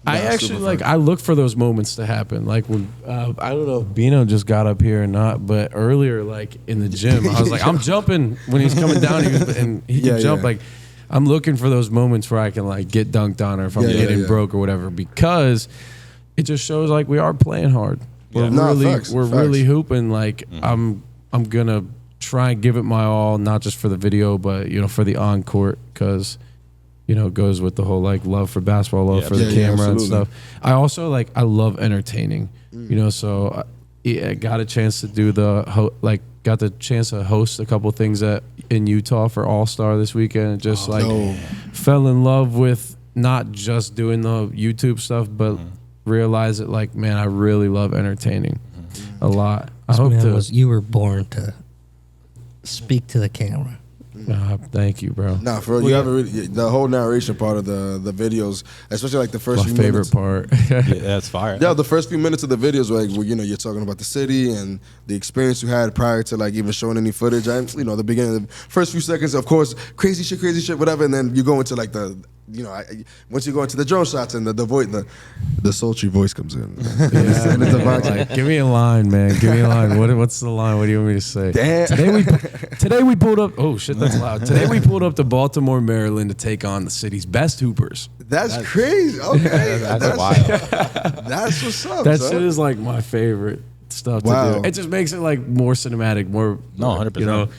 I actually I look for those moments to happen. Like when I don't know if Bino just got up here or not, but earlier, like in the gym, I was like, I'm jumping when he's coming down, and he can jump like. I'm looking for those moments where I can like get dunked on or if I'm getting broke or whatever, because it just shows like we are playing hard. We're really hooping. Like I'm gonna try and give it my all, not just for the video, but for the on court, because it goes with the whole like love for basketball, love for the camera and stuff. I also I love entertaining. So I got a chance to do got the chance to host a couple things in Utah for All-Star this weekend, and just fell in love with not just doing the YouTube stuff, but realize that man, I really love entertaining a lot. You were born to speak to the camera. Thank you, bro. Nah, for real, you have the whole narration part of the videos, especially like the first few minutes. My favorite part. Yeah, that's fire. Yeah, the first few minutes of the videos, where you're talking about the city and the experience you had prior to even showing any footage. And the beginning, the first few seconds, of course, crazy shit, whatever. And then you go into once you go into the drone shots and the sultry voice comes in. Give me a line, man. Give me a line. What's the line? What do you want me to say? Today we pulled up. Oh shit, that's loud. Today we pulled up to Baltimore, Maryland to take on the city's best hoopers. That's crazy. Okay, that's wild. That's what's up. That shit is my favorite stuff to do. It just makes it more cinematic, more. No, 100%.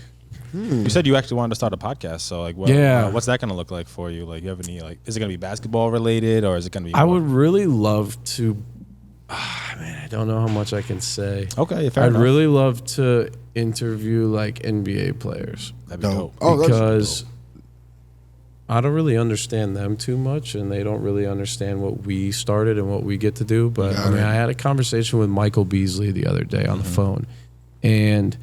You said you actually wanted to start a podcast, so what's that going to look like for you? Like, you have any is it going to be basketball related, or is it going to be? I would really love to. Man, I don't know how much I can say. Okay, fair enough. I'd really love to interview NBA players. That'd be dope. Because I don't really understand them too much, and they don't really understand what we started and what we get to do. But I had a conversation with Michael Beasley the other day on the phone, and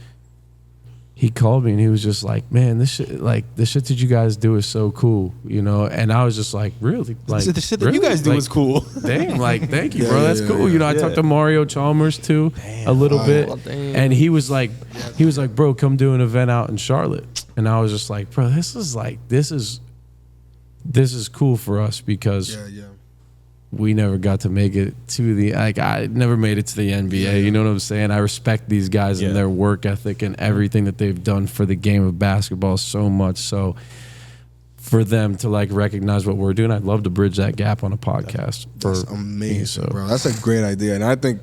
he called me and he was just like, "Man, this shit that you guys do is so cool," And I was just like, "Really? The shit that you guys do is cool." Damn, thank you, bro. That's cool. I talked to Mario Chalmers too a little bit, and he was like, "Bro, come do an event out in Charlotte." And I was just like, "Bro, this is cool for us because we never got to make it to I never made it to the NBA. You know what I'm saying? I respect these guys and their work ethic and everything that they've done for the game of basketball so much. So for them to recognize what we're doing, I'd love to bridge that gap on a podcast. That's amazing, bro. That's a great idea, and I think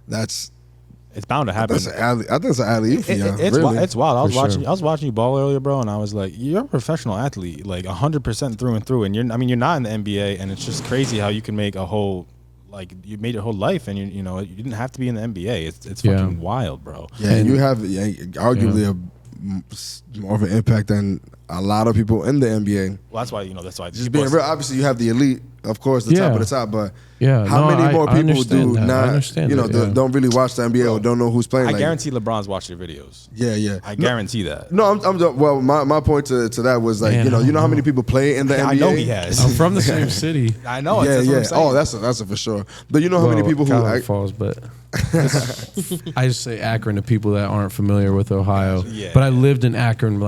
it's bound to happen. I think it's an alley for y'all. It's wild. I was watching you ball earlier, bro, and I was like, you're a professional athlete, 100% through and through. And you're not in the NBA, and it's just crazy how you can make a whole, you made your whole life, and you didn't have to be in the NBA. It's fucking wild, bro. Yeah, and you have arguably more of an impact than a lot of people in the NBA. Well, that's why just being real. Obviously, you have the elite, of course, the top of the top, but how many more people don't really watch the NBA or don't know who's playing? I guarantee LeBron's watched your videos. Yeah. I guarantee that. No, well, my point to that was you know how many people play in the NBA. I know he has. I'm from the same city. I know. Yeah. Oh, that's a for sure. But you know how many people who falls, but I just say Akron to people that aren't familiar with Ohio. Yeah. But I lived in Akron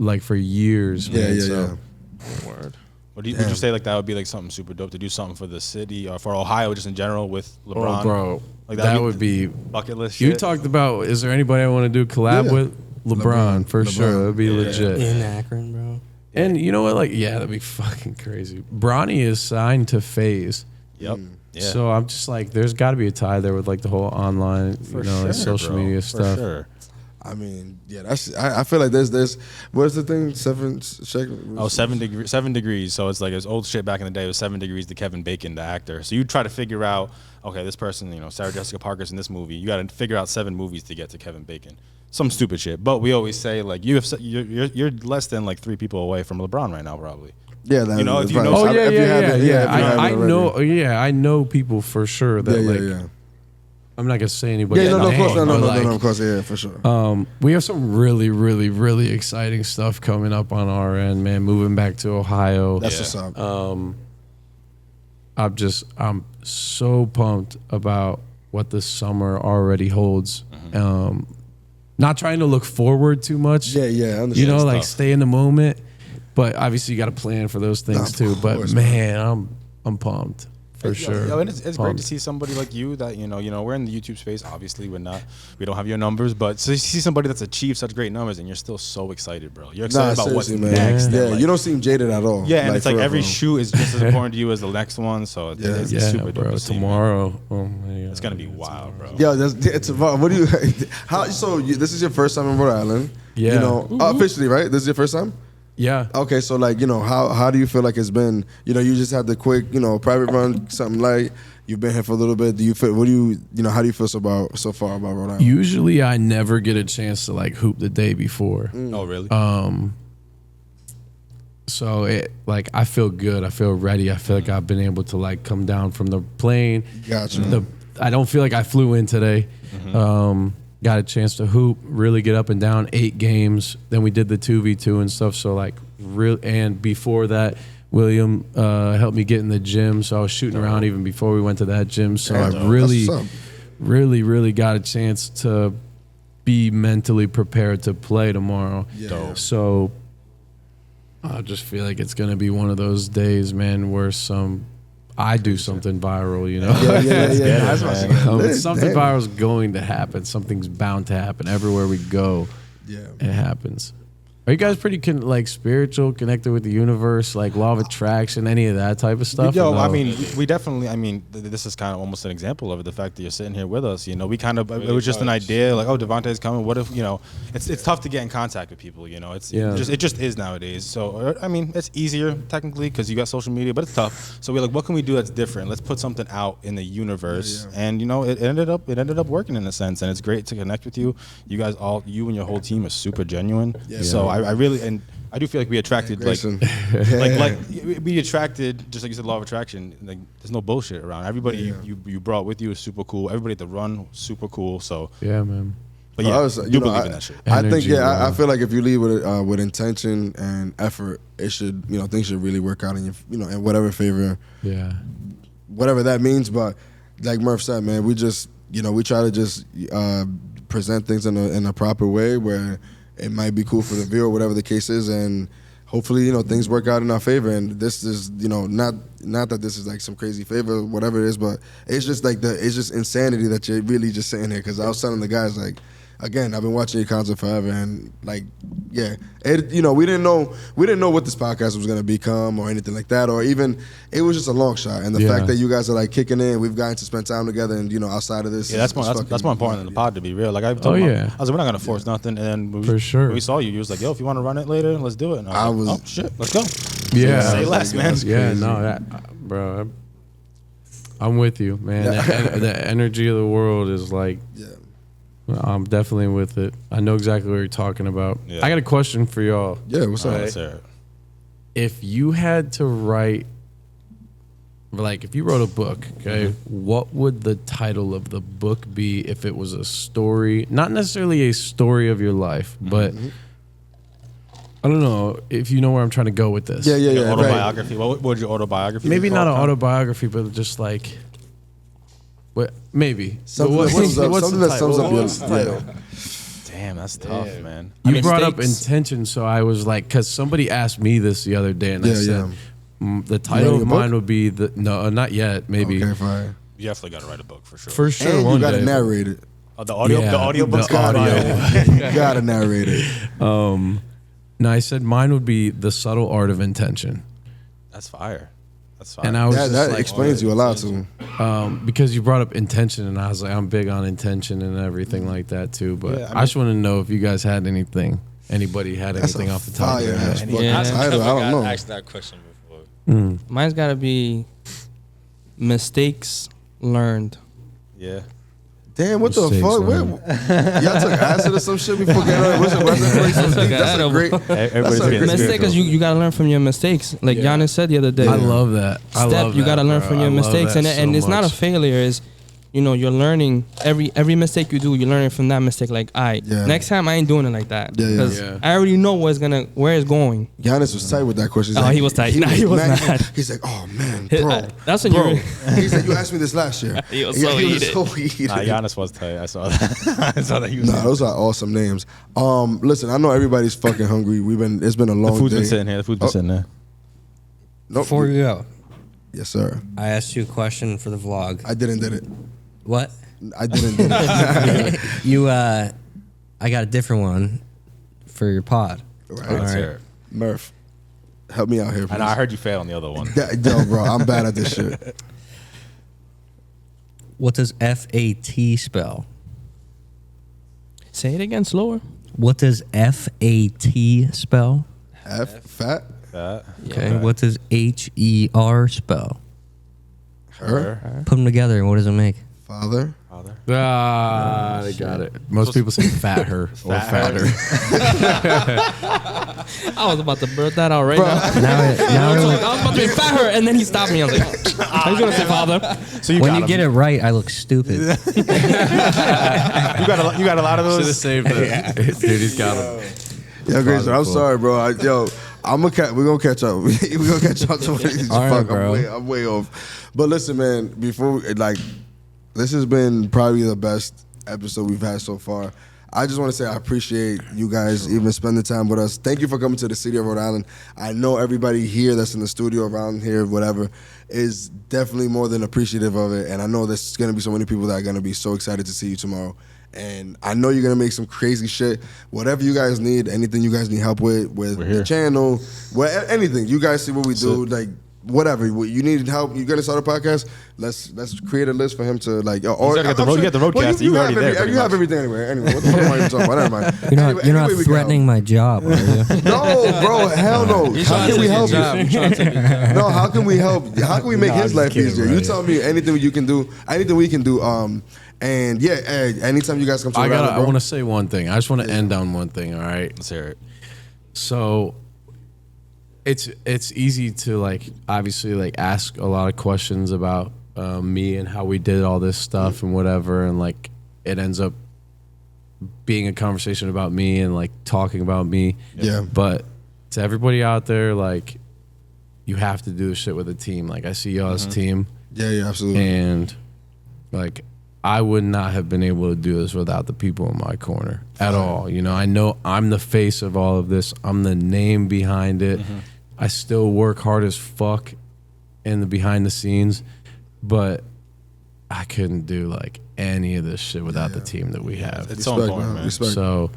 like for years. Yeah, man, yeah, so. yeah. Word. Would you say like that would be like something super dope to do something for the city or for Ohio just in general with LeBron? Oh, bro, Like that would be bucket list. You shit? talked about, is there anybody I want to do collab Yeah. with? LeBron, for sure. That would be legit. In Akron, bro. And you know what? Like, yeah, that'd be fucking crazy. Bronny is signed to FaZe. Yep. Yeah. So I'm just like, there's got to be a tie there with like the whole online, For like social bro. media For stuff. sure. I mean, yeah, that's. I feel like there's. What's the thing? 7 degrees. So it's like it's old shit back in the day. It was 7 degrees to Kevin Bacon, the actor. So you try to figure out, okay, this person, Sarah Jessica Parker's in this movie. You got to figure out 7 movies to get to Kevin Bacon. Some stupid shit. But we always say like you're less than like 3 people away from LeBron right now, probably. Yeah, that, if you know. Oh if you have it, yeah. if you have it I already. know. Yeah, I know people for sure that Yeah. I'm not gonna say anybody. Yeah, no, of course, name, no, but, of course, yeah, for sure. We have some really, really, really exciting stuff coming up on our end, man. Moving back to Ohio. That's what's up. I'm so pumped about what this summer already holds. Not trying to look forward too much. Yeah, I understand. Like stay in the moment. But obviously you got to plan for those things too. But man, I'm pumped. For sure. And it's great to see somebody like you that, we're in the YouTube space. Obviously, we don't have your numbers, but to see somebody that's achieved such great numbers and you're still so excited, bro. You're excited about what's next. Yeah, and you don't seem jaded at all. Yeah, and it's like every bro. shoot is just as important to you as the next one. So it's super dope bro. to see, Tomorrow, man. oh my God, It's gonna be wild, bro. Yeah, it's about. What do you? How? So this is your first time in Rhode Island? Yeah. Officially, right? This is your first time. Yeah. Okay, so like how do you feel like it's been? You just had the quick private run, something light. You've been here for a little bit. Do you feel? What do you how do you feel so far about Rhode Island? Usually, I never get a chance to like hoop the day before. Oh, really? So I feel good. I feel ready. I feel like I've been able to like come down from the plane. Gotcha. I don't feel like I flew in today. Got a chance to hoop, really get up and down 8 games. Then we did the 2v2 and stuff. So and before that, William helped me get in the gym. So I was shooting around even before we went to that gym. So I really got a chance to be mentally prepared to play tomorrow. Yeah. So I just feel like it's going to be one of those days, man, where I do something viral, Yeah. Something viral is going to happen. Something's bound to happen. Everywhere we go, it happens. Are you guys pretty spiritual, connected with the universe, like law of attraction, any of that type of stuff? Yo, no? I mean, we definitely. This is kind of almost an example of it. The fact that you're sitting here with us, we kind of. It was just an idea, like, oh, D'vontay's coming. What if It's tough to get in contact with people. It just is nowadays. So I mean, it's easier technically because you got social media, but it's tough. So we're like, what can we do that's different? Let's put something out in the universe, and it ended up working in a sense, and it's great to connect with you. You guys you and your whole team is super genuine. Yeah. So I really, and I do feel like we attracted we attracted, just like you said, law of attraction. Like there's no bullshit around. Everybody you brought with you is super cool. Everybody at the run super cool. So yeah, man. But yeah, you believe in that shit. I think I feel like if you lead with intention and effort, it should things should really work out in your in whatever favor. Yeah. Whatever that means, but like Murph said, man, we just we try to just present things in a proper way where it might be cool for the viewer, whatever the case is, and hopefully, things work out in our favor. And this is, not that this is like some crazy favor, whatever it is, but it's just like it's just insanity that you're really just sitting here. Because I was telling the guys, like, again, I've been watching your content forever, and like, yeah, we didn't know what this podcast was gonna become or anything like that, or even it was just a long shot. And the fact that you guys are like kicking in, we've gotten to spend time together, and outside of this, that's more important than the pod, to be real. Like I was like, we're not gonna force nothing. And then when we saw you was like, yo, if you want to run it later, let's do it. And I was like, oh shit, let's go. Yeah, say less, man. Yeah, no, bro, I'm with you, man. The energy of the world is like. Yeah. I'm definitely with it. I know exactly what you're talking about. Yeah. I got a question for y'all. Yeah, what's up? Right. If you had to write, if you wrote a book, okay, what would the title of the book be if it was a story, not necessarily a story of your life, but I don't know if you know where I'm trying to go with this. Yeah. Autobiography. Right. What would your autobiography be? Maybe not an autobiography, but just like... Maybe. Something that sums up your title. Damn, that's tough, man. You brought up mistakes. intention, so I was like, because somebody asked me this the other day, and I said, the title writing of a book? mine would be not yet, maybe. Okay, fine. You definitely got to write a book for sure. For sure, And one you gotta day. narrate it. The audio book's the coming audio. out. You gotta narrate it. No, I said mine would be the subtle art of intention, That's fire. That's fire. and I was That, just that like, explains you a lot too. because you brought up intention, and I was like, I'm big on intention and everything like that too. But Yeah, I just want to know if you guys had anything. Anybody had That's anything a off the top of their fire ass head? fucking Yeah. title. I don't know. Asked that question before. Mine's gotta be mistakes learned. Yeah. Damn, what the Mistakes, fuck? man. Y'all took acid or some shit before getting on? What's it? That's a great. Everybody's That's a getting great- Mistake is you gotta learn from your mistakes. Like Giannis said the other day. I love that. I Step, love you that, gotta learn bro. from I your love mistakes, that and so it's not a much. failure. Is you're learning every mistake you do. You're learning from that mistake. Like, Yeah. next time I ain't doing it like that Yeah, yeah. because Yeah. I already know where it's going. Giannis was tight with that question. Oh, he was tight. Nah, he was mad. not. He's like, oh man, bro. That's when bro. you. He said, you asked me this last year. He was so heated. heated. Nah, Giannis was tight. I saw that. I saw that. He was Nah, those are awesome names. Listen, I know everybody's fucking hungry. It's been a long the food's day. been sitting here. The food's been sitting there. Nope. Before you go, Yes, sir. I asked you a question for the vlog. I did it. What? I did it. You, I got a different one for your pod. Right. Let's All hear right. it. Murph, help me out here, please. I know. I heard you fail on the other one. Yo, bro, I'm bad at this shit. What does FAT spell? Say it again, slower. What does FAT spell? Fat? That. Okay. What does HER spell? Her? Put them together, and what does it make? Father? Father. Ah, they got it. Most people say fat her or fatter. I was about to birth that out right now. Now I was about to fat her, and then he stopped me. I was like, "He's gonna say father." So you when got you him. get it right, I look stupid. You got a lot of Should have those. saved that. Dude, he's got him. Yo, Grayson, I'm Father, sorry, bro. We're gonna catch up. We're gonna catch up to these. All right, Fuck, bro. I'm way off. But listen, man. Before this has been probably the best episode we've had so far. I just want to say I appreciate you guys even spending time with us. Thank you for coming to the city of Rhode Island. I know everybody here that's in the studio around here, whatever, is definitely more than appreciative of it. And I know there's going to be so many people that are going to be so excited to see you tomorrow. And I know you're going to make some crazy shit. Whatever you guys need, anything you guys need help with the channel, anything. You guys see what we do. Like, whatever you need help, you're gonna start a podcast. Let's create a list for him to like. Or You got the roadcaster. You already there. You have everything anyway. What the fuck am I even talking about? Never mind. You're not Anyway, we can threatening my job, are you? help. No, bro. Hell no. How can we help you? No. How can we help? How can we make his life easier? You tell me anything you can do. Anything we can do. And yeah, anytime you guys come to Rhode Island, I want to say one thing. I just want to end on one thing. All right. Let's hear it. So it's easy to like obviously like ask a lot of questions about me and how we did all this stuff and whatever, and like it ends up being a conversation about me and like talking about me. Yeah. But to everybody out there, like you have to do this shit with a team. Like I see y'all as a team, Yeah, absolutely. and like I would not have been able to do this without the people in my corner at all. You know, I know I'm the face of all of this. I'm the name behind it. I still work hard as fuck in the behind the scenes, but I couldn't do like any of this shit without the team that we have. It's so important, man. Respect. So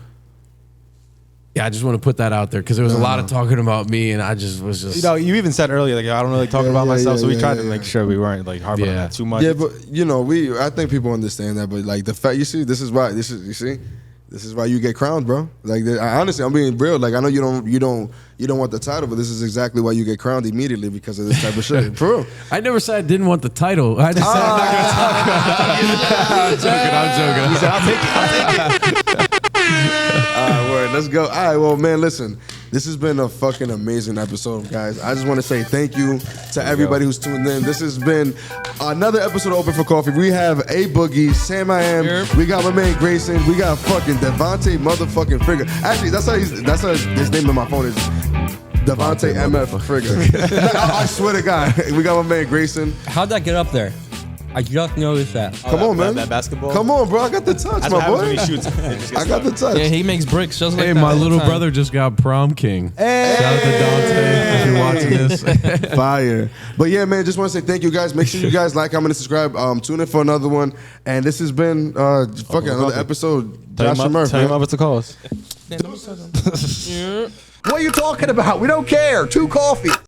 yeah, I just want to put that out there because there was a lot of talking about me, and I just was just. You know, you even said earlier, like I don't really talk about myself, so we tried to make sure we weren't like harping on that too much. Yeah, but you know, I think people understand that. But like the fact, you see, this is why you get crowned, bro. Like honestly, I'm being real. Like I know you don't want the title, but this is exactly wwhy you get crowned immediately because of this type of shit. For real. I never said I didn't want the title. I just said I'm not gonna talk about it. I'm joking. He said, "I'll take it." All right, word. Let's go. All right, well, man, listen. This has been a fucking amazing episode, guys. I just want to say thank you to everybody who's tuned in. This has been another episode of Open for Coffee. We have A Boogie, Sam I Am. Yep. We got my man Grayson. We got fucking D'vontay motherfucking Friga. Actually, that's how his name in my phone is. D'vontay MF Friga. I swear to God, we got my man Grayson. How'd that get up there? I just noticed that. Come on, man. That basketball. Come on, bro. I got the touch, That's my what happens boy. when he shoots. It just gets I got the stuck. touch. Yeah, he makes bricks just like Hey, that. my all the little time. brother just got prom king. Hey. Shout out to Dante if you're watching this. Fire. But yeah, man, just want to say thank you guys. Make sure you guys like, comment, and subscribe. Tune in for another one. And this has been fucking another episode. Josh and Murph, Tell man. him over to call us. What are you talking about? We don't care. 2 coffee.